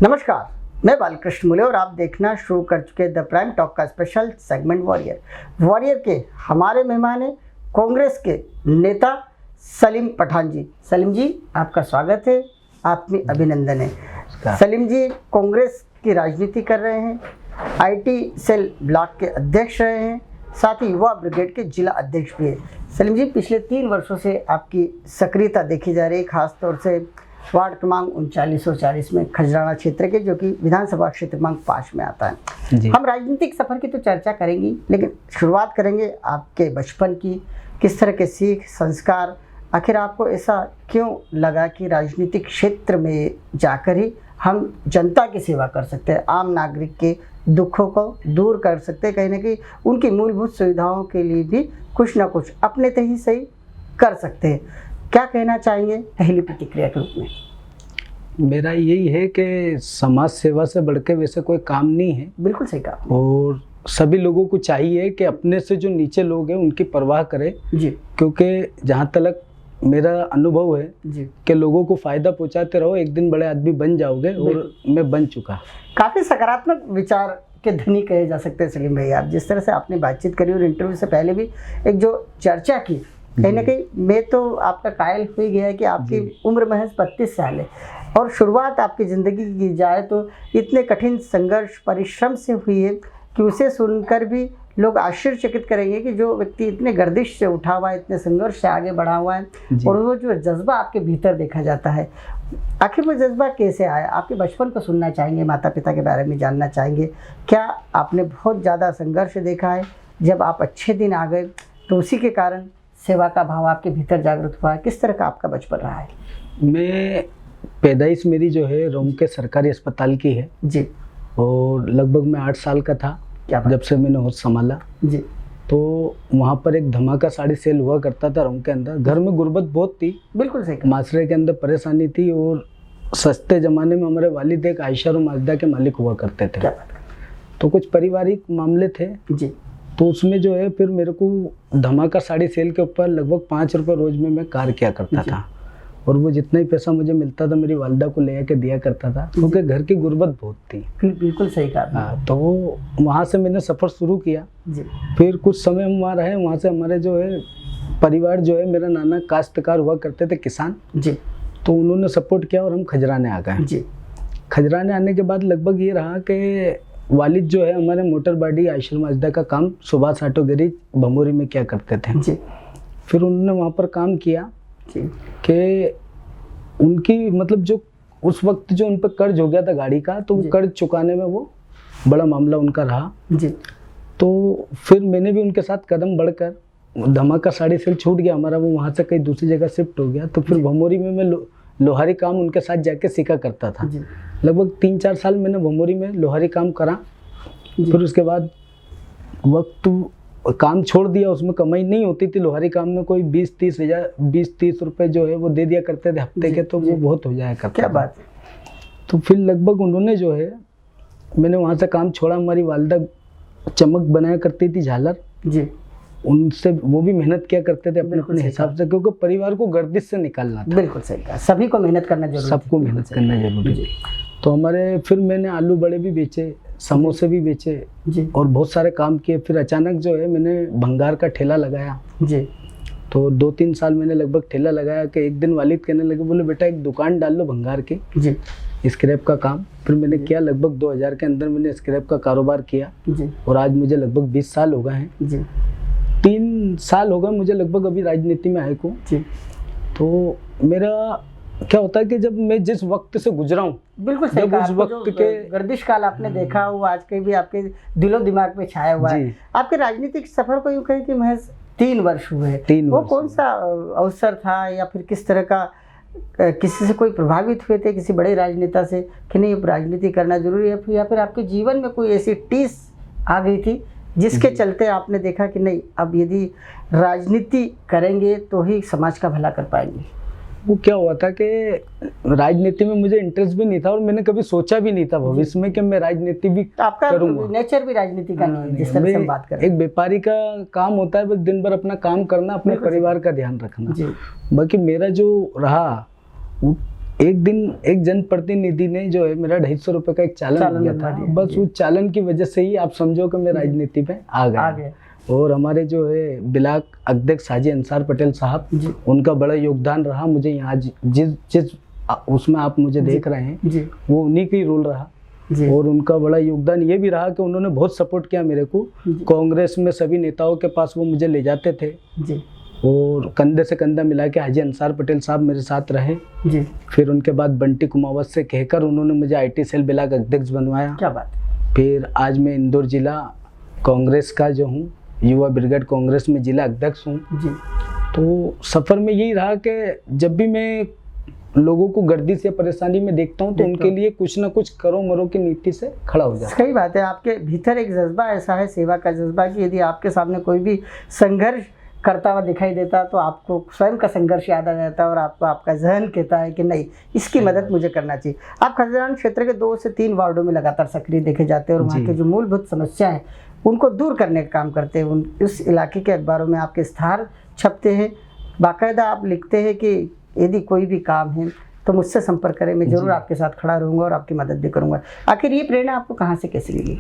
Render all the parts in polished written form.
नमस्कार, मैं बालकृष्ण मुले और आप देखना शुरू कर चुके द प्राइम टॉक का स्पेशल सेगमेंट वॉरियर के हमारे मेहमान हैं कांग्रेस के नेता सलीम पठान जी। सलीम जी, आपका स्वागत है, आपकी अभिनंदन है। सलीम जी कांग्रेस की राजनीति कर रहे हैं, आईटी सेल ब्लॉक के अध्यक्ष रहे हैं, साथ ही युवा ब्रिगेड के जिला अध्यक्ष भी है। सलीम जी, पिछले 3 वर्षों से आपकी सक्रियता देखी जा रही है, खासतौर से वार्ड क्रमांक 3940 में खजराना क्षेत्र के, जो कि विधानसभा क्षेत्र क्रमांक 5 में आता है। हम राजनीतिक सफर की तो चर्चा करेंगे, लेकिन शुरुआत करेंगे आपके बचपन की। किस तरह के सीख संस्कार, आखिर आपको ऐसा क्यों लगा कि राजनीतिक क्षेत्र में जाकर ही हम जनता की सेवा कर सकते हैं, आम नागरिक के दुखों को दूर कर सकते हैं, कहीं ना कहीं उनकी मूलभूत सुविधाओं के लिए भी कुछ ना कुछ अपने ते ही सही कर सकते हैं। क्या कहना चाहेंगे पहली प्रतिक्रिया के रूप में? मेरा यही है कि समाज सेवा से बढ़ के वैसे कोई काम नहीं है। बिल्कुल सही कहा। और सभी लोगों को चाहिए कि अपने से जो नीचे लोग हैं उनकी परवाह करें जी, क्योंकि जहाँ तक मेरा अनुभव है जी कि लोगों को फ़ायदा पहुँचाते रहो, एक दिन बड़े आदमी बन जाओगे, और मैं बन चुका। काफ़ी सकारात्मक विचार के धनी कहे जा सकते हैं सलीम भाई। आप जिस तरह से आपने बातचीत करी और इंटरव्यू से पहले भी एक जो चर्चा की, कहीं ना कहीं मैं तो आपका कायल हो ही गया है कि आपकी उम्र महज 32 साल है और शुरुआत आपकी ज़िंदगी की जाए तो इतने कठिन संघर्ष परिश्रम से हुई है कि उसे सुनकर भी लोग आश्चर्यचकित करेंगे कि जो व्यक्ति इतने गर्दिश से उठा हुआ है, इतने संघर्ष से आगे बढ़ा हुआ है, और वो जो जज्बा आपके भीतर देखा जाता है, आखिर वो जज्बा कैसे आया? आपके बचपन को सुनना चाहेंगे, माता पिता के बारे में जानना चाहेंगे। क्या आपने बहुत ज़्यादा संघर्ष देखा है, जब आप अच्छे दिन आ गए तो उसी के कारण सेवा का भाव आपके भीतर जागृत हुआ है? किस तरह का आपका बचपन रहा है? मैं पैदाइश मेरी जो है रोम के सरकारी अस्पताल की है जी, और लगभग मैं 8 साल का था जब से मैंने होश संभाला जी। तो वहाँ पर एक धमाका साड़ी सेल हुआ करता था रूम के अंदर। घर में गुर्बत बहुत थी, बिल्कुल सही, माशरे के अंदर परेशानी थी, और सस्ते ज़माने में हमारे वालिद एक आयशा और माजदा के मालिक हुआ करते थे। तो कुछ पारिवारिक मामले थे जी, तो उसमें जो है फिर मेरे को धमाका साड़ी सेल के ऊपर लगभग 5 रुपये रोज में मैं कार्य किया करता था, और वो जितना ही पैसा मुझे मिलता था मेरी वालिदा को ले आके दिया करता था, क्योंकि घर की गुर्बत बहुत थी। बिल्कुल सही कहा। हाँ, तो वहाँ से मैंने सफ़र शुरू किया जी। फिर कुछ समय हम वहाँ रहे। वहाँ से हमारे जो है परिवार जो है, मेरा नाना काश्तकार हुआ करते थे, किसान जी, तो उन्होंने सपोर्ट किया और हम खजराने आ गए। जी, खजराने आने के बाद लगभग ये रहा कि वालिद जो है हमारे मोटर बॉडी आयशर माजदा का काम सुभाष ऑटो गैरेज भमोरी में किया करते थे। जी। फिर उन्होंने वहाँ पर काम किया कि उनकी मतलब जो उस वक्त जो उन पर कर्ज हो गया था गाड़ी का, तो वो कर्ज चुकाने में वो बड़ा मामला उनका रहा। जी। तो फिर मैंने भी उनके साथ कदम बढ़कर, धमाका साड़ी सेल छूट गया हमारा, वो वहाँ से कहीं दूसरी जगह शिफ्ट हो गया, तो फिर भमोरी में मैं लोहारी काम उनके साथ जाके सीखा करता था। लगभग 3-4 साल मैंने भमोरी में लोहारी काम करा। फिर उसके बाद वक्त काम छोड़ दिया, उसमें कमाई नहीं होती थी लोहारी काम में, कोई 20-30 रुपए जो है वो दे दिया करते थे हफ्ते के, तो वो बहुत हो जाया करता। क्या बात है। तो फिर लगभग उन्होंने जो है, मैंने वहाँ से काम छोड़ा। हमारी वालिदा चमक बनाया करती थी, झालर जी, उनसे वो भी मेहनत किया करते थे अपने अपने हिसाब से, क्योंकि परिवार को गर्दिश से निकालना था। बिल्कुल सही कहा, सभी को मेहनत करना जरूरी, सबको मेहनत करना जरूरी है। तो हमारे फिर मैंने आलू बड़े भी बेचे, समोसे भी बेचे जी, और बहुत सारे काम किए। फिर अचानक जो है मैंने भंगार का ठेला लगाया जी। तो 2-3 साल मैंने लगभग ठेला लगाया कि एक दिन वालिद कहने लगे, बोले बेटा एक दुकान डाल लो भंगार की जी, स्क्रैप का काम। फिर मैंने किया, लगभग 2000 के अंदर मैंने स्क्रैप का कारोबार किया जी, और आज मुझे लगभग 20 साल हो गए हैं जी। 3 साल हो गए मुझे लगभग अभी राजनीति में आए को जी। तो मेरा क्या होता है कि जब मैं जिस वक्त से गुजरा हूँ, बिल्कुल सही कहा, उस वक्त के गर्दिश काल आपने देखा, वो आज के भी आपके दिलो दिमाग में छाया हुआ है। आपके राजनीतिक सफर को यूँ कहें कि महज 3 वर्ष हुए हैं। 3 वो कौन सा अवसर था, या फिर किस तरह का, किसी से कोई प्रभावित हुए थे, किसी बड़े राजनेता से कि नहीं राजनीति करना जरूरी है, या फिर आपके जीवन में कोई ऐसी टीस आ गई थी जिसके चलते आपने देखा कि नहीं अब यदि राजनीति करेंगे तो ही समाज का भला कर पाएंगे? वो क्या हुआ था कि राजनीति में मुझे इंटरेस्ट भी नहीं था, और मैंने कभी सोचा भी नहीं था भविष्य में कि मैं राजनीति भी आपका करूंगा। नेचर भी राजनीति का नहीं है, जिस तरह से हम बात कर रहे हैं। एक व्यापारी का काम होता है बस दिन भर अपना काम करना, अपने परिवार का ध्यान रखना। बाकी मेरा जो रहा एक दिन एक जनप्रतिनिधि ने जो है मेरा 250 रुपये का एक चालन दिया था, बस उस चालन की वजह से ही आप समझो कि मैं राजनीति में आ गया। और हमारे जो है ब्लॉक अध्यक्ष हाजी अंसार पटेल साहब, उनका बड़ा योगदान रहा मुझे यहाँ जिस उसमें आप मुझे देख रहे हैं वो उन्हीं की रोल रहा। और उनका बड़ा योगदान ये भी रहा कि उन्होंने बहुत सपोर्ट किया मेरे को। कांग्रेस में सभी नेताओं के पास वो मुझे ले जाते थे और कंधे से कंधा मिला के हाजी अंसार पटेल साहब मेरे साथ रहे। फिर उनके बाद बंटी कुमावत से कहकर उन्होंने मुझे IT सेल ब्लॉक अध्यक्ष बनवाया। क्या बात। फिर आज मैं इंदौर जिला कांग्रेस का जो हूँ, युवा ब्रिगेड कांग्रेस में जिला अध्यक्ष हूँ। तो सफ़र में यही रहा कि जब भी मैं लोगों को गर्दिश या परेशानी में देखता हूँ तो उनके लिए कुछ ना कुछ करो मरो की नीति से खड़ा हो जाता। सही बात है, आपके भीतर एक जज्बा ऐसा है, सेवा का जज्बा, कि यदि आपके सामने कोई भी संघर्ष करता हुआ दिखाई देता तो आपको स्वयं का संघर्ष याद आ जाता है और आपको आपका जहन कहता है कि नहीं, इसकी मदद मुझे करना चाहिए। आप खजरान क्षेत्र के 2 से 3 वार्डों में लगातार सक्रिय देखे जाते हैं और वहाँ के जो मूलभूत समस्याएं उनको दूर करने का काम करते हैं। उस इलाके के अखबारों में आपके इश्तहार छपते हैं, बाकायदा आप लिखते हैं कि यदि कोई भी काम है तो मुझसे संपर्क करें, मैं जरूर आपके साथ खड़ा रहूँगा और आपकी मदद भी करूँगा। आखिर ये प्रेरणा आपको कहाँ से कैसे मिली?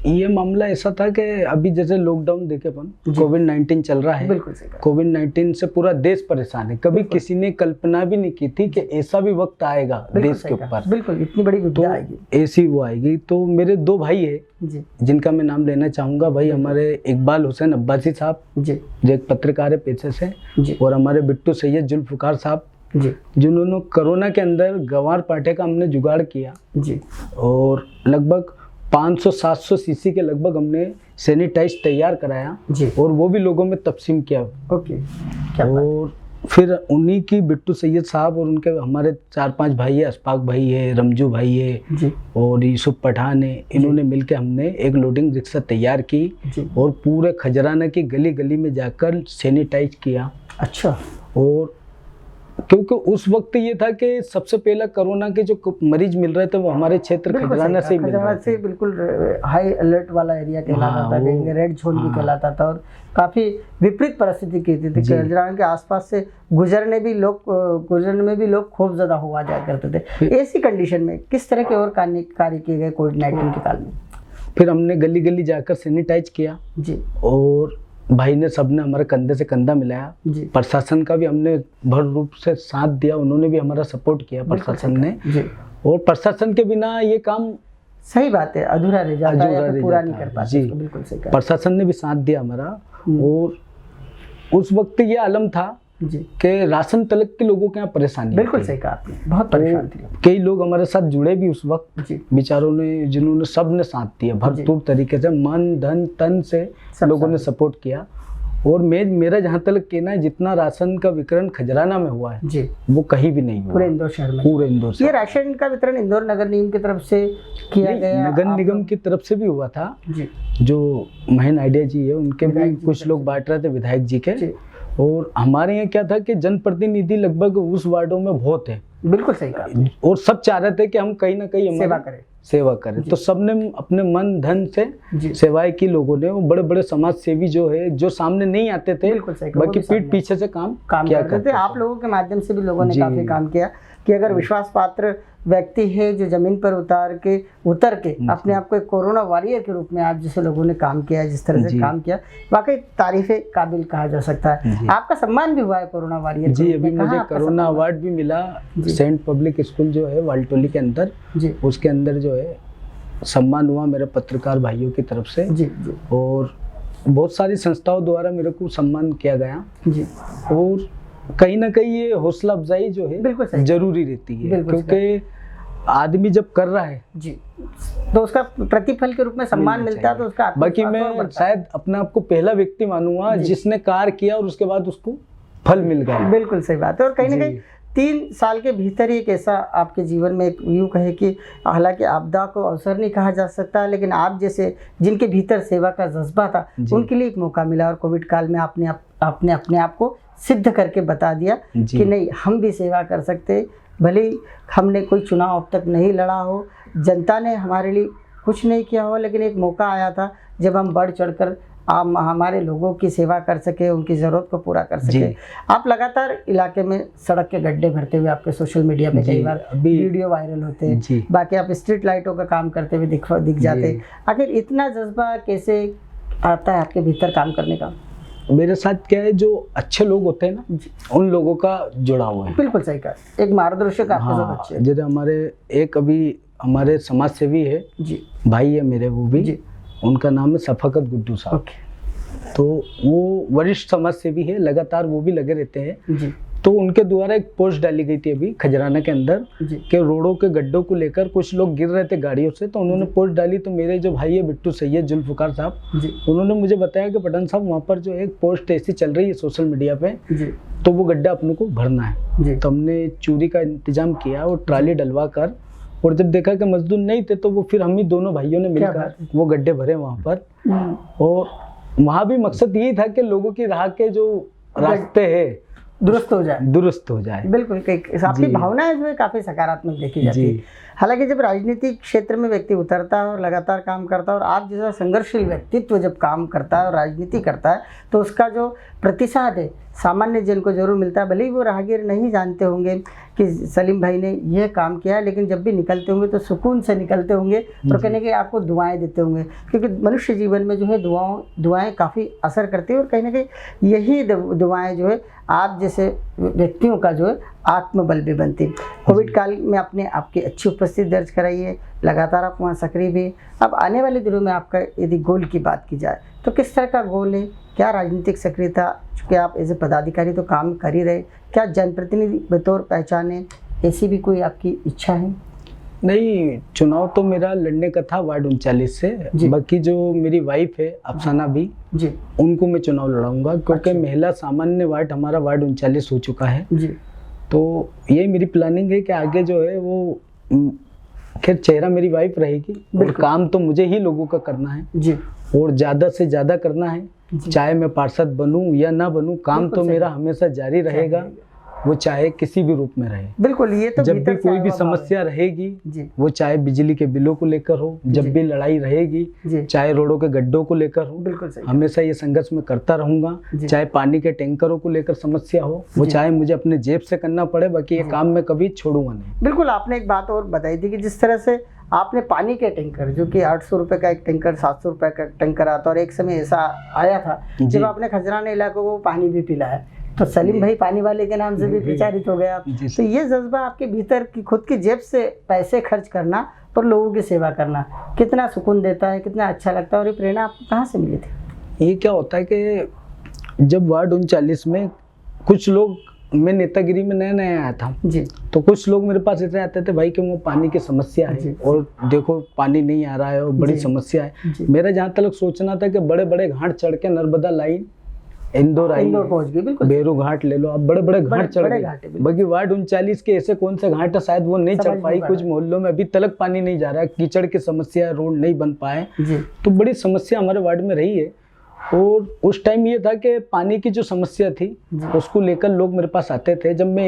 ये मामला ऐसा था कि अभी जैसे लॉकडाउन देखे अपन, कोविड-19 चल रहा है। बिल्कुल सही। कोविड-19 से पूरा देश परेशान है। कभी किसी ने कल्पना भी नहीं की थी कि ऐसा भी वक्त आएगा देश के ऊपर। बिल्कुल, इतनी बड़ी विपदा आएगी, ऐसी वो आएगी। तो मेरे 2 भाई है जिनका मैं नाम लेना चाहूँगा। भाई हमारे इकबाल हुसैन अब्बासी साहब जो एक पत्रकार है पेशे से, और हमारे बिट्टू सैयद जुल्फकार साहब जिन्होंने कोरोना के अंदर गंवार पाटे का हमने जुगाड़ किया और लगभग 500-700 सीसी के लगभग हमने सैनिटाइज तैयार कराया और वो भी लोगों में तकसीम किया। और फिर उन्हीं की बिट्टू सैयद साहब और उनके हमारे 4-5 भाई है, अशफाक भाई है, रमजू भाई है और यूसुफ पठान है। इन्होंने मिलकर हमने एक लोडिंग रिक्शा तैयार की और पूरे खजराना की गली गली में जाकर सैनिटाइज किया। अच्छा। और क्योंकि उस वक्त ये था कि सबसे पहला कोरोना के जो मरीज मिल रहे थे वो हमारे क्षेत्र खजराना से मिल रहे थे। बिल्कुल हाई अलर्ट वाला एरिया कहलाता था, रेड जोन भी कहलाता था और काफ़ी विपरीत परिस्थिति की थी। खजराना के आसपास से गुजरने में भी लोग खूब ज़्यादा हुआ जाया करते थे। ऐसी कंडीशन में किस तरह के और कार्य किए गए कोविड-19 के काल में? फिर हमने गली गली जाकर सैनिटाइज किया और भाई ने सबने हमारे कंधे से कंधा मिलाया। प्रशासन का भी हमने भर रूप से साथ दिया, उन्होंने भी हमारा सपोर्ट किया प्रशासन ने। और प्रशासन के बिना ये काम, सही बात है, अधूरा रह जाता है या फिर पूरा नहीं कर पाते। बिल्कुल सही कहा। प्रशासन ने भी साथ दिया हमारा। और उस वक्त ये आलम था कि राशन तलक के लोगों के यहाँ परेशानी। बिल्कुल सही कहा आपने, बहुत परेशान थे। कई लोग हमारे साथ जुड़े भी उस वक्त, बेचारों ने, जिन्होंने सब ने साथ दिया भरपूर तरीके से, मन धन तन से लोगों ने सपोर्ट किया। और मेरा जहाँ तक कहना है, जितना राशन का वितरण खजराना में हुआ है वो कहीं भी नहीं हुआ पूरे इंदौर शहर में। पूरे इंदौर ये राशन का वितरण इंदौर नगर निगम की तरफ से किया गया? नगर निगम की तरफ से भी हुआ था। जो महीन आइडिया जी है उनके भी कुछ लोग बांट रहे थे, विधायक जी के। और हमारे यहाँ क्या था कि जनप्रतिनिधि लगभग उस वार्डों में बहुत है। बिल्कुल सही कहा। और सब चाह रहे थे कि हम कहीं ना कहीं सेवा करें। तो सबने अपने मन धन से सेवाएं की लोगों ने। वो बड़े बड़े समाज सेवी जो है, जो सामने नहीं आते थे, बाकी पीठ पीछे से काम किया करते थे। आप लोगों के माध्यम से भी लोगों ने काफी काम किया कि अगर विश्वास पात्र व्यक्ति है जो जमीन पर उतर के अपने आप को एक कोरोना वॉरियर के रूप में आप जैसे लोगों ने काम किया, जिस तरह से काम किया, वाकई तारीफे काबिल कहा जा सकता है। आपका सम्मान भी हुआ है कोरोना वॉरियर जी। अभी मुझे कोरोना अवार्ड भी मिला सेंट पब्लिक स्कूल जो है वालटोली के अंदर, उसके अंदर जो है सम्मान हुआ मेरे पत्रकार भाइयों की तरफ से। और बहुत सारी संस्थाओं द्वारा मेरे को सम्मान किया गया। और कहीं ना कहीं ये हौसला अफजाई जो है जरूरी रहती है, क्योंकि आदमी जब कर रहा है तो उसका प्रतिफल के रूप में सम्मान मिलता है, तो उसका बाकी मैं शायद अपने आप को पहला व्यक्ति मानूंगा जिसने कार्य किया और उसके बाद उसको फल मिल गया। बिल्कुल सही बात है। और कहीं ना कहीं 3 साल के भीतर ही एक ऐसा आपके जीवन में यूँ कहे कि हालांकि आपदा को अवसर नहीं कहा जा सकता, लेकिन आप जैसे जिनके भीतर सेवा का जज्बा था उनके लिए एक मौका मिला और कोविड काल में आपने अपने आप को सिद्ध करके बता दिया कि नहीं, हम भी सेवा कर सकते। भले ही हमने कोई चुनाव अब तक नहीं लड़ा हो, जनता ने हमारे लिए कुछ नहीं किया हो, लेकिन एक मौका आया था जब हम बढ़ चढ़कर हम हमारे लोगों की सेवा कर सके, उनकी ज़रूरत को पूरा कर सके। जी। आप लगातार इलाके में सड़क के गड्ढे भरते हुए आपके सोशल मीडिया पे जी, कई बार अभी- वीडियो वायरल होते हैं। जी। बाकी आप स्ट्रीट लाइटों का काम करते हुए दिख जाते। आखिर इतना जज्बा कैसे आता है आपके भीतर काम करने का? मेरे साथ क्या है, जो अच्छे लोग होते हैं ना, उन लोगों का जुड़ाव है। बिल्कुल सही कहा, एक मार्गदर्शक आपके साथ अच्छे हैं। जैसे हमारे एक अभी हमारे समाज सेवी है जी भाई है मेरे, वो भी जी। उनका नाम है सफाकत गुड्डू साहब। ओके तो वो वरिष्ठ समाज सेवी है, लगातार वो भी लगे रहते हैं। जी तो उनके द्वारा एक पोस्ट डाली गई थी अभी खजराना के अंदर जी कि रोडों के गड्ढों को लेकर कुछ लोग गिर रहे थे गाड़ियों से, तो उन्होंने पोस्ट डाली। तो मेरे जो भाई है बिट्टू सैयद जुल्फकार साहब, जी उन्होंने मुझे बताया कि पठान साहब वहाँ पर जो एक पोस्ट ऐसी चल रही है सोशल मीडिया पे, जी तो वो गड्ढा अपने को भरना है। जी। तो हमने चूरी का इंतजाम किया और ट्राली डलवा कर, और जब देखा कि मजदूर नहीं थे तो वो फिर हम ही दोनों भाइयों ने क्या मिलकर बात वो गड्ढे भरे वहाँ पर। और वहाँ भी मकसद यही था कि लोगों की राह के जो रास्ते हैं दुरुस्त हो जाए। दुरुस्त हो जाए। बिल्कुल, आपकी जी। भावनाएं जो है काफ़ी सकारात्मक देखी जाती जी। है। हालांकि जब राजनीतिक क्षेत्र में व्यक्ति उतरता है और लगातार काम करता है, और आप जैसा संघर्षशील व्यक्तित्व जब काम करता है और राजनीति करता है, तो उसका जो प्रतिसाद है सामान्य जन को जरूर मिलता है। भले ही वो राहगीर नहीं जानते होंगे कि सलीम भाई ने यह काम किया है, लेकिन जब भी निकलते होंगे तो सुकून से निकलते होंगे और कहने के आपको दुआएं देते होंगे, क्योंकि मनुष्य जीवन में जो है दुआएं काफ़ी असर करती है, और कहीं ना कहीं यही दुआएं जो है आप जैसे व्यक्तियों का जो है आत्मबल भी बनती है। कोविड काल में आपने आपकी अच्छी उपस्थिति दर्ज कराई है, लगातार आप वहाँ सक्रिय भी। अब आने वाले दिनों में आपका यदि गोल की बात की जाए तो किस तरह का गोल है? क्या राजनीतिक सक्रियता, चूँकि आप एज ए पदाधिकारी तो काम कर ही रहे, क्या जनप्रतिनिधि बतौर पहचाने ऐसी भी कोई आपकी इच्छा है? नहीं, चुनाव तो मेरा लड़ने का था वार्ड 39 से। बाकी जो मेरी वाइफ है अफसाना भी जी, उनको मैं चुनाव लड़ाऊंगा, क्योंकि अच्छा। महिला सामान्य वार्ड हमारा वार्ड 39 हो चुका है। जी तो ये मेरी प्लानिंग है कि आगे जो है वो खैर चेहरा मेरी वाइफ रहेगी, और काम तो मुझे ही लोगों का करना है जी और ज़्यादा से ज़्यादा करना है। चाहे मैं पार्षद बनूं या ना बनूं, काम तो मेरा हमेशा जारी रहेगा, वो चाहे किसी भी रूप में रहे। बिल्कुल, ये तो जब भी भीतर से कोई आया भी हुआ भाव है। समस्या रहेगी, जी वो चाहे बिजली के बिलों को लेकर हो, जब भी लड़ाई रहेगी, जी चाहे रोडों के गड्ढों को लेकर हो, बिल्कुल सही। हमेशा ये संघर्ष में करता रहूंगा। चाहे पानी के टैंकरों को लेकर समस्या हो, वो चाहे मुझे अपने जेब से करना पड़े, बाकी ये काम मैं कभी छोड़ूंगा नहीं। बिल्कुल, आपने एक बात और बताई थी कि जिस तरह से आपने पानी के टैंकर, जो कि 800 रुपये का एक टैंकर, 700 रुपये का टैंकर आता, और एक समय ऐसा आया था जब आपने खजराना इलाकों को पानी भी पिलाया, तो सलीम भाई पानी वाले के नाम से भी प्रचारित हो गए आप। तो ये जज्बा आपके भीतर की खुद की जेब से पैसे खर्च करना और लोगों की सेवा करना कितना सुकून देता है, कितना अच्छा लगता है, और ये प्रेरणा आपको कहाँ से मिली थी? ये क्या होता है कि जब वार्ड 39 में कुछ लोग, मैं नेतागिरी में नया नया आया था जी, तो कुछ लोग मेरे पास ऐसे आते थे, भाई कि वो पानी की समस्या है और देखो पानी नहीं आ रहा है और बड़ी समस्या है। मेरा जहाँ तक सोचना था कि बड़े बड़े घाट चढ़ के नर्मदा लाइन इंदौर पहुंच गई। बिल्कुल, बेरू घाट ले लो, आप बड़े बड़े घाट चढ़ गए। बाकी वार्ड 39 के ऐसे कौन से घाट है शायद वो नहीं चढ़ पाई। कुछ मोहल्लों में अभी तक पानी नहीं जा रहा है, कीचड़ की समस्या, रोड नहीं बन पाए, तो बड़ी समस्या हमारे वार्ड में रही है। और उस टाइम ये था कि पानी की जो समस्या थी उसको लेकर लोग मेरे पास आते थे। जब मैं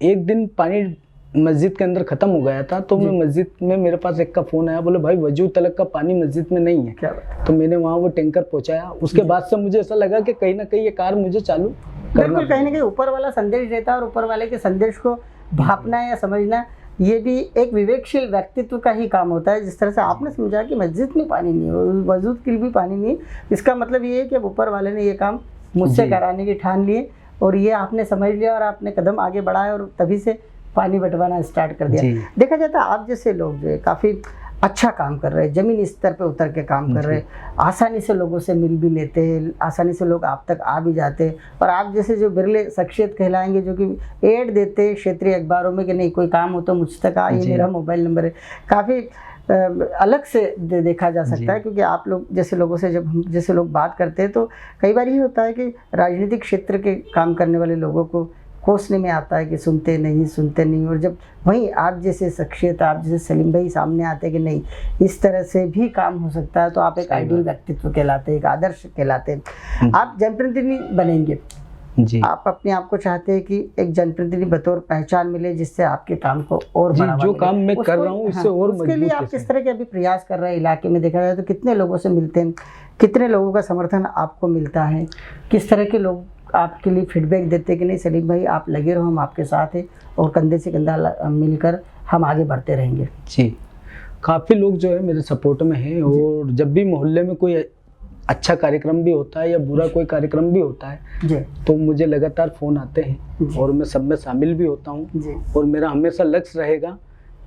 एक दिन पानी मस्जिद के अंदर खत्म हो गया था, तो मैं मस्जिद में, मेरे पास एक का फोन आया, बोले भाई वजू तलक का पानी मस्जिद में नहीं है। क्या? तो मैंने वहाँ वो टैंकर पहुँचाया। उसके बाद से मुझे ऐसा लगा कि कहीं ना कहीं ये कार मुझे चालू करना, कहीं ना कहीं ऊपर वाला संदेश देता है, और ऊपर वाले के संदेश को भापना या समझना ये भी एक विवेकशील व्यक्तित्व का ही काम होता है। जिस तरह से आपने समझा कि मस्जिद में पानी नहीं है, वजूद के लिए भी पानी नहीं है, इसका मतलब ये है कि अब ऊपर वाले ने ये काम मुझसे कराने की ठान लिए, और ये आपने समझ लिया और आपने कदम आगे बढ़ाया, और तभी से पानी बंटवाना स्टार्ट कर दिया। देखा जाता है आप जैसे लोग जो है काफ़ी अच्छा काम कर रहे हैं, ज़मीनी स्तर पे उतर के काम कर रहे हैं, आसानी से लोगों से मिल भी लेते हैं, आसानी से लोग आप तक आ भी जाते हैं, और आप जैसे जो बिरले शख्सियत कहलाएंगे जो कि ऐड देते हैं क्षेत्रीय अखबारों में कि नहीं कोई काम हो तो मुझ तक आ, ये मेरा मोबाइल नंबर है, काफ़ी अलग से देखा जा सकता है। क्योंकि आप लोग जैसे लोगों से जब हम जैसे लोग बात करते हैं तो कई बार ये होता है कि राजनीतिक क्षेत्र के काम करने वाले लोगों को कोसने में आता है कि सुनते नहीं, और जब वहीं आप जैसे शख्सियत, आप जैसे सलीम भाई सामने आते हैं कि नहीं इस तरह से भी काम हो सकता है, तो आप एक आइडियल व्यक्तित्व कहलाते हैं, एक आदर्श कहलाते हैं। आप जनप्रतिनिधि बनेंगे जी, आप अपने आप को चाहते हैं कि एक जनप्रतिनिधि बतौर पहचान मिले, जिससे आपके काम को और बढ़ावा जो काम मैं कर रहा हूँ इससे और उसके लिए आप किस तरह के अभी प्रयास कर रहे हैं? इलाके में देखा जाए तो कितने लोगों से मिलते हैं, कितने लोगों का समर्थन आपको मिलता है, किस तरह के लोग आपके लिए फीडबैक देते हैं कि नहीं सलीम भाई आप लगे रहो, हम आपके साथ हैं और कंधे से कंधा मिलकर हम आगे बढ़ते रहेंगे? जी, काफ़ी लोग जो है मेरे सपोर्ट में हैं और जब भी मोहल्ले में कोई अच्छा कार्यक्रम भी होता है या बुरा कोई कार्यक्रम भी होता है जी, तो मुझे लगातार फ़ोन आते हैं और मैं सब में शामिल भी होता हूँ। और मेरा हमेशा लक्ष्य रहेगा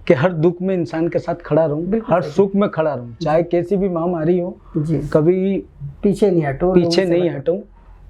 कि हर दुख में इंसान के साथ खड़ा रहूं, हर सुख में खड़ा रहूं, चाहे कैसी भी महामारी हो जी, कभी पीछे नहीं हटूं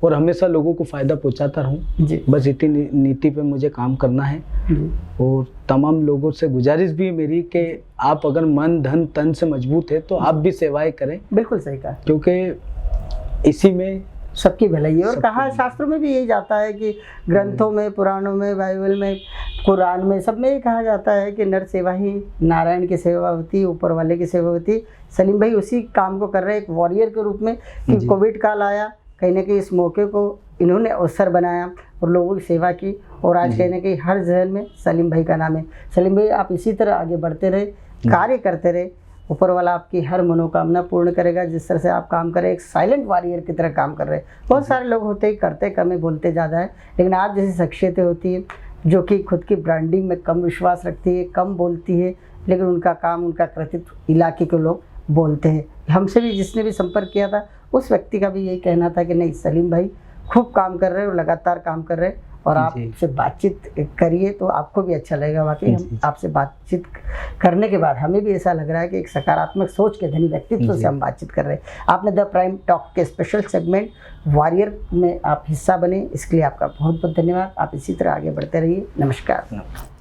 और हमेशा लोगों को फ़ायदा पहुंचाता रहूं जी। बस इतनी नीति पे मुझे काम करना है जी। और तमाम लोगों से गुजारिश भी है मेरी कि आप अगर मन धन तन से मजबूत है तो आप भी सेवाएं करें। बिल्कुल सही कहा, क्योंकि इसी में सबकी भलाई है। और कहा शास्त्रों में भी यही जाता है कि ग्रंथों में, पुराणों में, बाइबल में, कुरान में, सब में ये कहा जाता है कि नर सेवा ही नारायण की सेवा होती है, ऊपर वाले की सेवा होती है। सलीम भाई उसी काम को कर रहे हैं एक वॉरियर के रूप में कि कोविड काल आया, कहीं ना कहीं इस मौके को इन्होंने अवसर बनाया और लोगों की सेवा की और आज कहीं ना कहीं हर जहन में सलीम भाई का नाम है। सलीम भाई आप इसी तरह आगे बढ़ते रहे, कार्य करते रहे, ऊपर वाला आपकी हर मनोकामना पूर्ण करेगा। जिस तरह से आप काम करें, एक साइलेंट वॉरियर की तरह काम कर रहे हैं। बहुत सारे लोग होते ही करते कम है, बोलते ज़्यादा है, लेकिन आप जैसी शख्सियतें होती हैं जो कि खुद की ब्रांडिंग में कम विश्वास रखती है, कम बोलती है, लेकिन उनका काम, उनका कृतित्व इलाके के लोग बोलते हैं। हमसे भी जिसने भी संपर्क किया था उस व्यक्ति का भी यही कहना था कि नहीं सलीम भाई खूब काम कर रहे हैं और लगातार काम कर रहे हैं और आपसे बातचीत करिए तो आपको भी अच्छा लगेगा। वाकई हम आपसे बातचीत करने के बाद हमें भी ऐसा लग रहा है कि एक सकारात्मक सोच के धनी व्यक्तित्व से हम बातचीत कर रहे हैं। आपने द प्राइम टॉक के स्पेशल सेगमेंट वॉरियर में आप हिस्सा बने, इसके लिए आपका बहुत बहुत धन्यवाद। आप इसी तरह आगे बढ़ते रहिए। नमस्कार।